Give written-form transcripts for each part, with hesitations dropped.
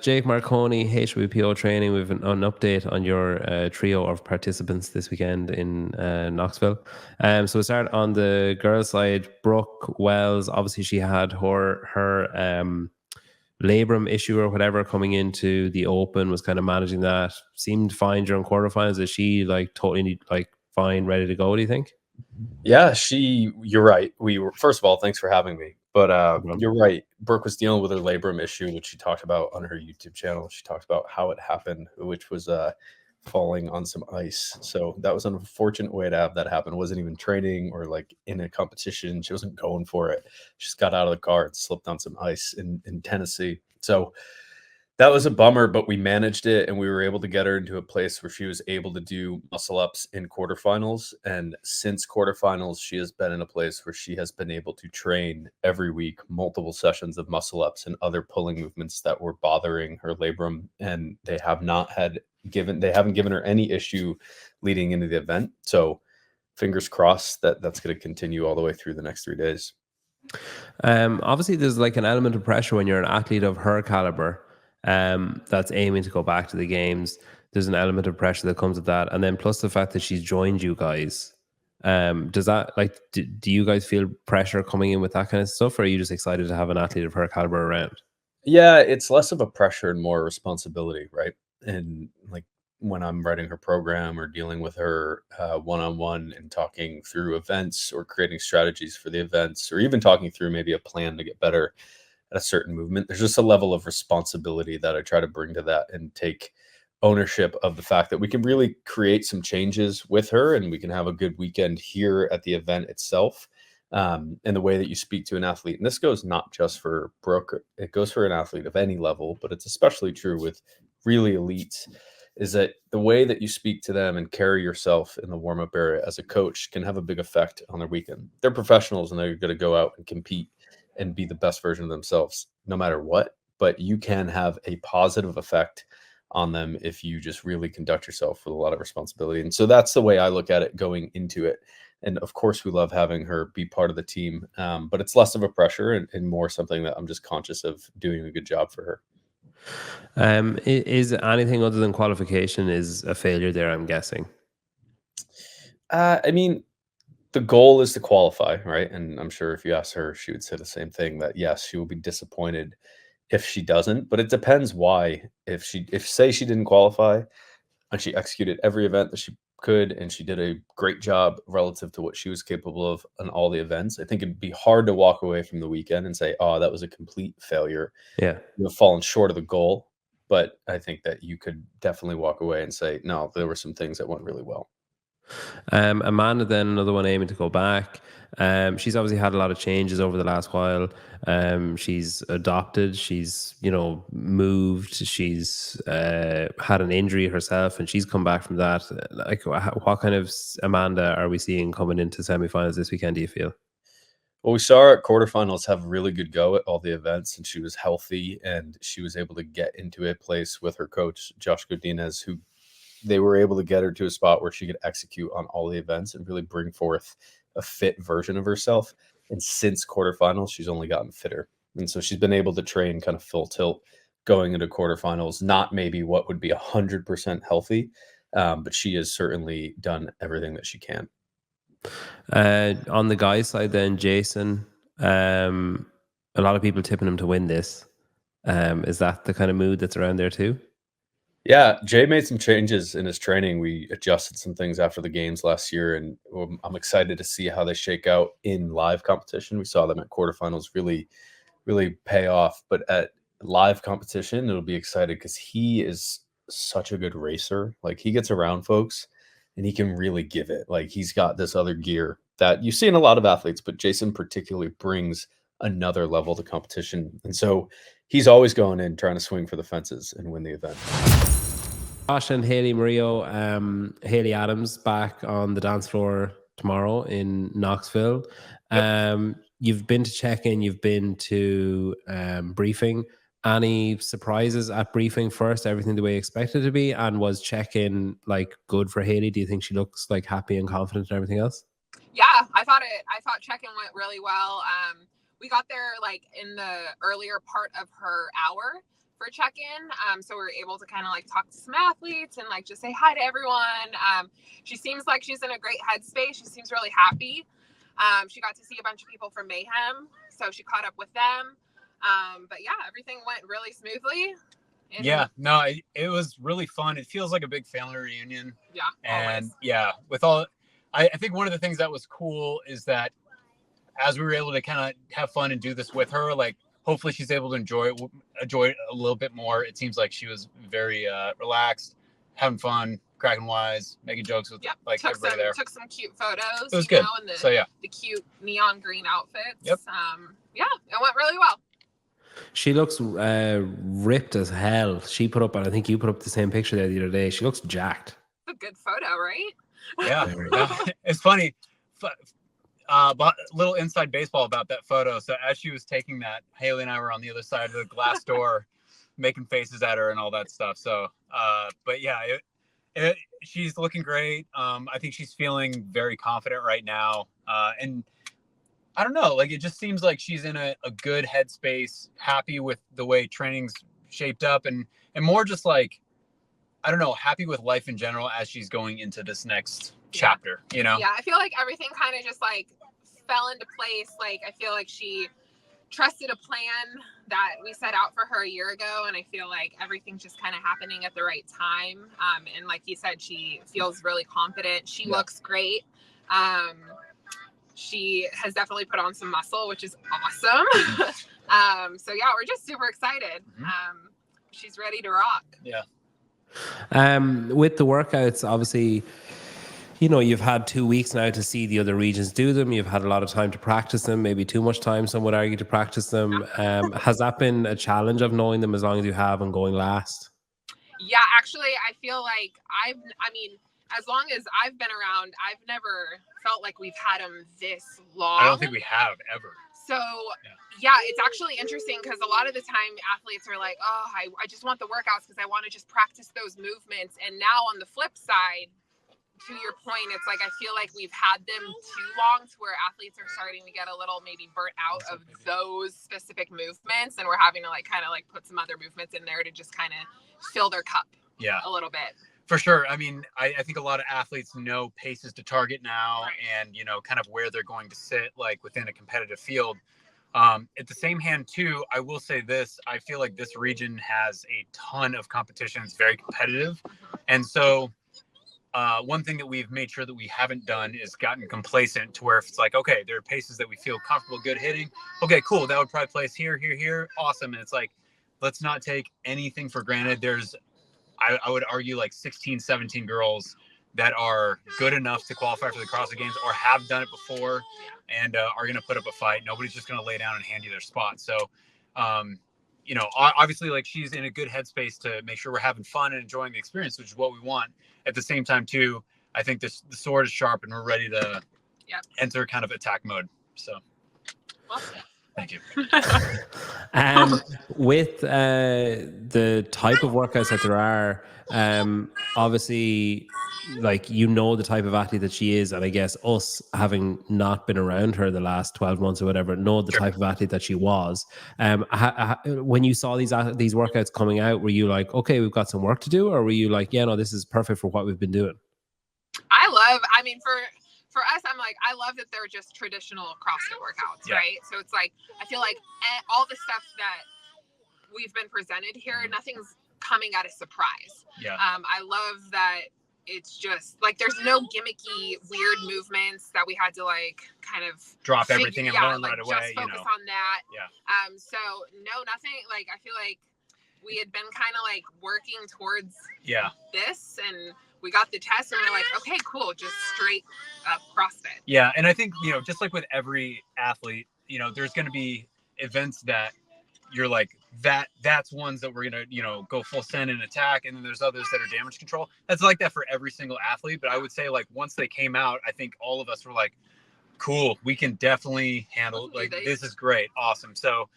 Jake Marconi, HWPO training. We've an update on your trio of participants this weekend in Knoxville. So we start on the girls' side. Brooke Wells, obviously she had her labrum issue or whatever coming into the Open, was kind of managing that. Seemed fine during quarterfinals. Is she like totally like fine, ready to go, do you think? Yeah, you're right. First of all, thanks for having me. But problem. you're right. Brooke was dealing with her labrum issue, which she talked about on her YouTube channel. She talked about how it happened, which was falling on some ice. So that was an unfortunate way to have that happen. It wasn't even training or like in a competition. She wasn't going for it. She just got out of the car and slipped on some ice in Tennessee. So that was a bummer, but we managed it and we were able to get her into a place where she was able to do muscle ups in quarterfinals. And since quarterfinals, she has been in a place where she has been able to train every week, multiple sessions of muscle ups and other pulling movements that were bothering her labrum. And they haven't given her any issue leading into the event. So fingers crossed that that's going to continue all the way through the next 3 days. Obviously, there's like an element of pressure when you're an athlete of her caliber that's aiming to go back to the games. There's an element of pressure that comes with that, and then plus the fact that she's joined you guys. Does that like do you guys feel pressure coming in with that kind of stuff, or are you just excited to have an athlete of her caliber around? Yeah, it's less of a pressure and more responsibility, right? And like when I'm writing her program or dealing with her one-on-one and talking through events or creating strategies for the events or even talking through maybe a plan to get better at a certain movement, there's just a level of responsibility that I try to bring to that and take ownership of the fact that we can really create some changes with her and we can have a good weekend here at the event itself. And the way that you speak to an athlete, and this goes not just for Brooke, it goes for an athlete of any level, but it's especially true with really elites, is that the way that you speak to them and carry yourself in the warm-up area as a coach can have a big effect on their weekend. They're professionals and they're going to go out and compete and be the best version of themselves no matter what, but you can have a positive effect on them if you just really conduct yourself with a lot of responsibility. And so that's the way I look at it going into it. And of course, we love having her be part of the team, but it's less of a pressure and more something that I'm just conscious of doing a good job for her. Is anything other than qualification is a failure there, I'm guessing? I mean, the goal is to qualify, right? And I'm sure if you ask her, she would say the same thing, that yes, she will be disappointed if she doesn't, but it depends why. If say she didn't qualify and she executed every event that she could and she did a great job relative to what she was capable of on all the events, I think it'd be hard to walk away from the weekend and say, oh, that was a complete failure. Yeah. You've fallen short of the goal. But I think that you could definitely walk away and say, no, there were some things that went really well. Amanda, then another one aiming to go back. She's obviously had a lot of changes over the last while. She's adopted. She's moved. She's had an injury herself, and she's come back from that. Like, what kind of Amanda are we seeing coming into semifinals this weekend? Do you feel? Well, we saw her at quarterfinals have a really good go at all the events, and she was healthy, and she was able to get into a place with her coach, Josh Godinez, who they were able to get her to a spot where she could execute on all the events and really bring forth a fit version of herself. And since quarterfinals, she's only gotten fitter. And so she's been able to train kind of full tilt going into quarterfinals, not maybe what would be 100% healthy, but she has certainly done everything that she can. On the guys' side, then Jason, a lot of people tipping him to win this. Is that the kind of mood that's around there too? Yeah, Jay made some changes in his training. We adjusted some things after the games last year, and I'm excited to see how they shake out in live competition. We saw them at quarterfinals really, really pay off, but at live competition, it'll be excited because he is such a good racer. Like he gets around folks and he can really give it. Like he's got this other gear that you see in a lot of athletes, but Jason particularly brings another level to competition. And so he's always going in trying to swing for the fences and win the event. Josh and Haley Murillo, Haley Adams back on the dance floor tomorrow in Knoxville. You've been to check-in, you've been to briefing. Any surprises at briefing first? Everything the way you expected it to be? And was check-in like good for Haley? Do you think she looks like happy and confident and everything else? Yeah, I thought check-in went really well. We got there like in the earlier part of her hour for check-in. So we were able to kind of like talk to some athletes and like just say hi to everyone. She seems like she's in a great headspace. She seems really happy. She got to see a bunch of people from Mayhem, so she caught up with them. But yeah, everything went really smoothly. Yeah, no, it was really fun. It feels like a big family reunion. Yeah, and always. yeah, with all, I think one of the things that was cool is that as we were able to kind of have fun and do this with her, like hopefully she's able to enjoy it a little bit more. It seems like she was very relaxed, having fun, cracking wise, making jokes with like everybody there. Took some cute photos. It was good. And the cute neon green outfits. Yep. Yeah, it went really well. She looks ripped as hell. She put up, and I think you put up the same picture there the other day. She looks jacked. It's a good photo, right? Yeah. It's funny. But little inside baseball about that photo. So as she was taking that, Haley and I were on the other side of the glass door making faces at her and all that stuff. So, but yeah, she's looking great. I think she's feeling very confident right now. And I don't know, like it just seems like she's in a good headspace, happy with the way training's shaped up, and more just like, I don't know, happy with life in general as she's going into this next chapter, you know? Yeah, I feel like everything kind of just like fell into place. Like I feel like she trusted a plan that we set out for her a year ago, and I feel like everything's just kind of happening at the right time. And like you said, she feels really confident. She looks great. She has definitely put on some muscle, which is awesome. So yeah, we're just super excited. She's ready to rock. Yeah. With the workouts, obviously, you know, you've had 2 weeks now to see the other regions do them. You've had a lot of time to practice them, maybe too much time, some would argue, to practice them. Has that been a challenge of knowing them as long as you have and going last? Yeah, actually, I feel like as long as I've been around, I've never felt like we've had them this long. I don't think we have ever. So yeah, it's actually interesting because a lot of the time athletes are like, oh, I just want the workouts because I want to just practice those movements. And now on the flip side, to your point, it's like I feel like we've had them too long to where athletes are starting to get a little maybe burnt out of those specific movements, and we're having to like kind of like put some other movements in there to just kind of fill their cup a little bit. For sure. I mean, I think a lot of athletes know paces to target now, and, you know, kind of where they're going to sit like within a competitive field. At the same hand too, I will say this, I feel like this region has a ton of competition. It's very competitive. And so one thing that we've made sure that we haven't done is gotten complacent to where if it's like, okay, there are paces that we feel comfortable, good hitting. Okay, cool. That would probably place here, here, here. Awesome. And it's like, let's not take anything for granted. There's, I would argue like 16, 17 girls that are good enough to qualify for the CrossFit Games or have done it before and are going to put up a fight. Nobody's just going to lay down and hand you their spot. So, you know, obviously like she's in a good headspace to make sure we're having fun and enjoying the experience, which is what we want. At the same time too, I think the sword is sharp and we're ready to enter kind of attack mode. So thank you. With the type of workouts that there are, obviously, like, you know, the type of athlete that she is, and I guess us having not been around her the last 12 months or whatever, know the type of athlete that she was. When you saw these workouts coming out, were you like, okay, we've got some work to do, or were you like, yeah, no, this is perfect for what we've been doing? For us, I'm like, I love that they're just traditional CrossFit workouts, right? So it's like, I feel like all the stuff that we've been presented here, nothing's coming at a surprise. I love that it's just like, there's no gimmicky, weird movements that we had to like kind of drop everything and learn right away. Just focus on that. So no, nothing. Like, I feel like we had been kind of like working towards this, and we got the test and we're like, okay, cool, just straight up CrossFit. Yeah, and I think, you know, just like with every athlete, you know, there's going to be events that you're like, that's ones that we're going to, you know, go full send and attack, and then there's others that are damage control. That's like that for every single athlete. But I would say, like, once they came out, I think all of us were like, cool, we can definitely handle it. Like, this is great. Awesome. So,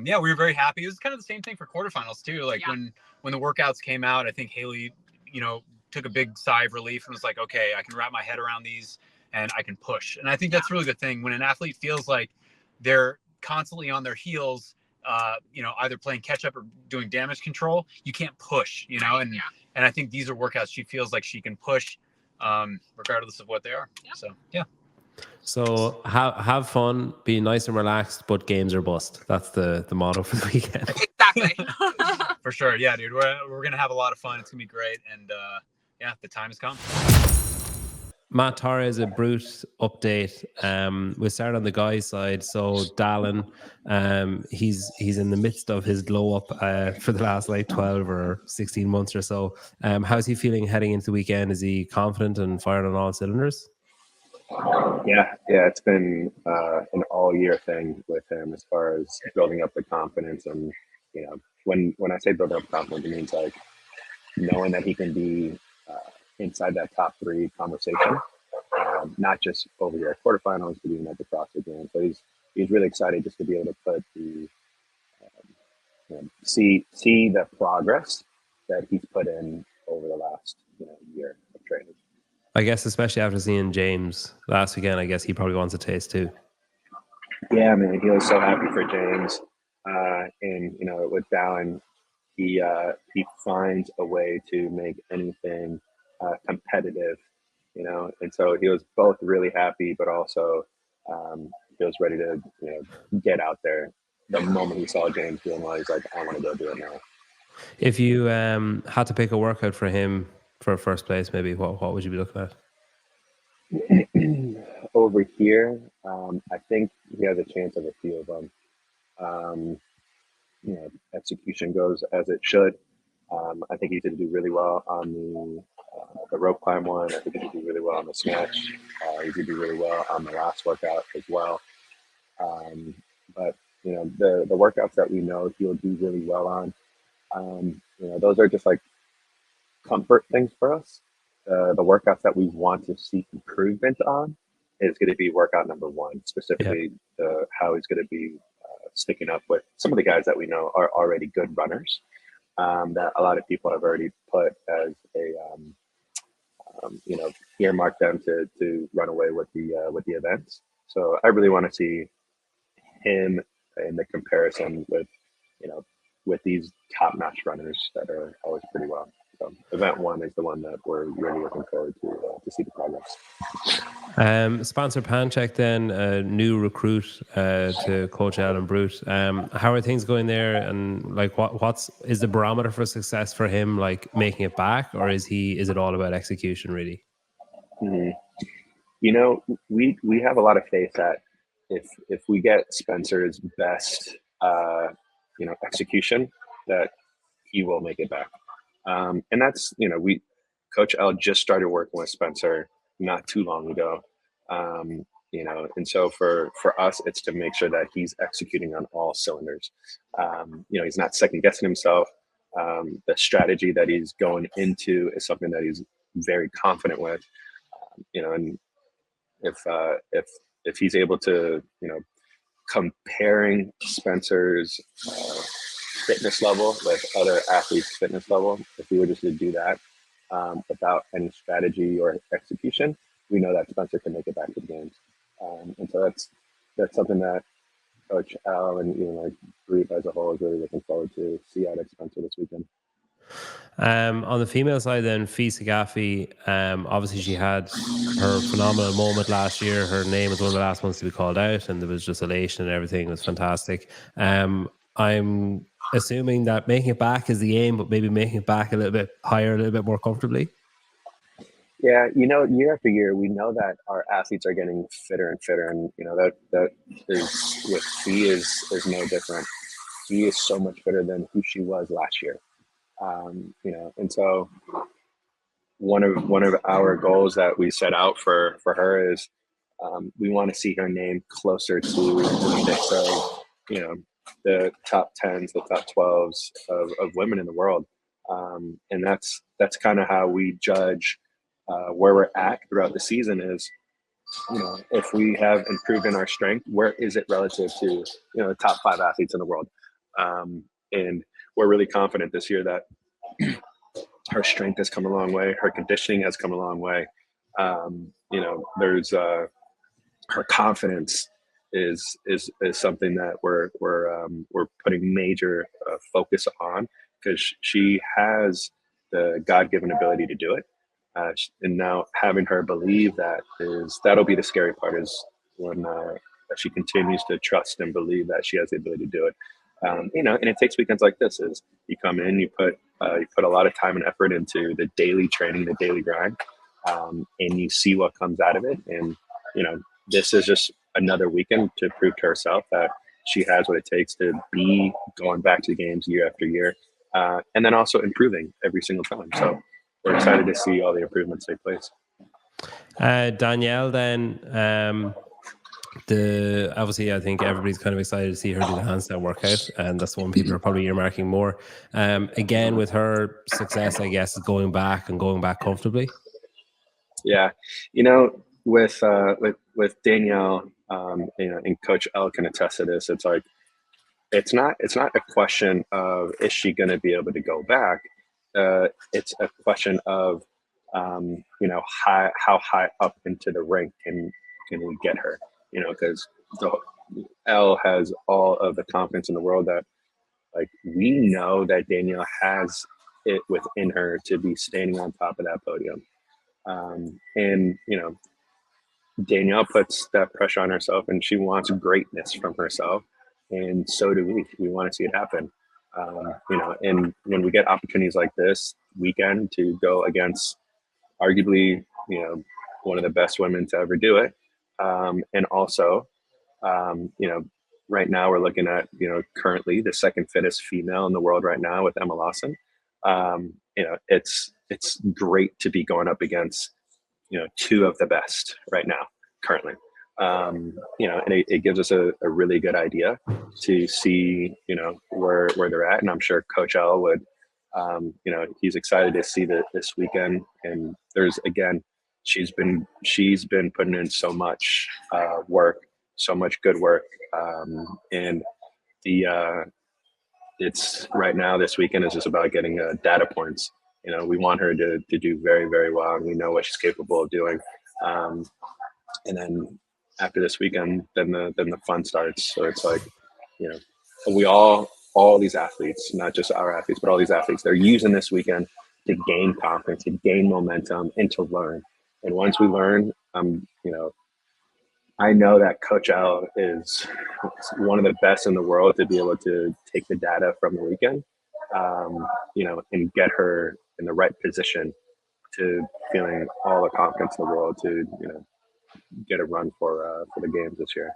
yeah, we were very happy. It was kind of the same thing for quarterfinals too. Like when the workouts came out, I think Haley, you know, took a big sigh of relief and was like, okay, I can wrap my head around these and I can push. And I think that's really the thing. When an athlete feels like they're constantly on their heels either playing catch up or doing damage control, you can't push, and I think these are workouts she feels like she can push, regardless of what they are. Yeah. So, yeah. So have fun, be nice and relaxed, but games are bust. That's the motto for the weekend. Exactly. For sure. Yeah, dude. We're going to have a lot of fun. It's going to be great. And the time has come. Matt Torres, a brute update. We'll start on the guys' side. So Dallin, he's in the midst of his glow up for the last 12 or 16 months or so. How's he feeling heading into the weekend? Is he confident and firing on all cylinders? Yeah, it's been an all-year thing with him as far as building up the confidence. And when I say building up confidence, it means knowing that he can be inside that top 3 conversation, not just over here at quarterfinals, but even at the CrossFit Games. So he's really excited just to be able to put see the progress that he's put in over the last year of training. I guess especially after seeing James last weekend, I guess he probably wants a taste too. Yeah, man, he was so happy for James, and with Dallin, he finds a way to make anything competitive, and so he was both really happy, but also he was ready to get out there. The moment he saw James doing well, he's like, I want to go do it now. If you had to pick a workout for him for first place, maybe what would you be looking at? Over here, I think he has a chance of a few of them. Execution goes as it should. I think he did do really well on the rope climb one. I think he did do really well on the snatch. He did do really well on the last workout as well. But the workouts that we know he'll do really well on, those are just like comfort things for us. The workouts that we want to see improvement on is going to be workout number 1, specifically how he's going to be sticking up with some of the guys that we know are already good runners, that a lot of people have already put as a earmark them to run away with the events. So I really want to see him in the comparison with these top-notch runners that are always pretty well. So event 1 is the one that we're really looking forward to see the progress. Sponsor Pancheck, then a new recruit to Coach Alan Brute. How are things going there? And what's the barometer for success for him? Making it back, or is it all about execution really? Mm-hmm. We have a lot of faith that if we get Spencer's best execution, that he will make it back. And that's Coach L just started working with Spencer not too long ago. And so for us, it's to make sure that he's executing on all cylinders. He's not second guessing himself. The strategy that he's going into is something that he's very confident with. And if he's able to, comparing Spencer's fitness level with other athletes' fitness level, if we were just to do that without any strategy or execution, we know that Spencer can make it back to the games. And so that's something that Coach Al and even group as a whole is really looking forward to see out of Spencer this weekend. On the female side, then Fee Sagafi, obviously she had her phenomenal moment last year. Her name was one of the last ones to be called out, and there was just elation and everything. It was fantastic. I'm assuming that making it back is the aim, but maybe making it back a little bit higher, a little bit more comfortably. Yeah, year after year, we know that our athletes are getting fitter and fitter, and that is with Fee is no different. She is so much fitter than who she was last year. And so one of our goals that we set out for her is we want to see her name closer to the mix of the top 10s, the top 12s of women in the world, and that's kind of how we judge where we're at throughout the season. Is if we have improved in our strength, where is it relative to the top 5 athletes in the world, and we're really confident this year that her strength has come a long way. Her conditioning has come a long way. There's her confidence is something that we're putting major focus on, because she has the God-given ability to do it, and now having her believe that'll be the scary part, is when she continues to trust and believe that she has the ability to do it. And it takes weekends like this. Is you come in, you put a lot of time and effort into the daily training, the daily grind, and you see what comes out of it. And this is just another weekend to prove to herself that she has what it takes to be going back to the games year after year, and then also improving every single time. So we're excited to see all the improvements take place. Danielle, then, obviously I think everybody's kind of excited to see her do the handstand workout, and that's one people are probably earmarking more. Again, with her success, I guess, going back comfortably. Yeah, with Danielle, and Coach L can attest to this. It's like it's not a question of is she going to be able to go back. It's a question of how high up into the rank can we get her. Because L has all of the confidence in the world that, like, we know that Danielle has it within her to be standing on top of that podium. And Danielle puts that pressure on herself, and she wants greatness from herself, and so do we. We want to see it happen. And when we get opportunities like this weekend to go against arguably, one of the best women to ever do it, and also, right now we're looking at, currently the second fittest female in the world right now with Emma Lawson. It's great to be going up against two of the best right now currently. And it gives us a really good idea to see where they're at, and I'm sure Coach L would, he's excited to see this weekend. And she's been putting in so much work, so much good work, and it's right now this weekend is just about getting data points. We want her to do very, very well, and we know what she's capable of doing. And then after this weekend, then the fun starts. So it's like, we all these athletes, not just our athletes, but all these athletes, they're using this weekend to gain confidence, to gain momentum, and to learn. And once we learn, I know that Coach Al is one of the best in the world to be able to take the data from the weekend, and get her in the right position to feeling all the confidence in the world to, get a run for the games this year.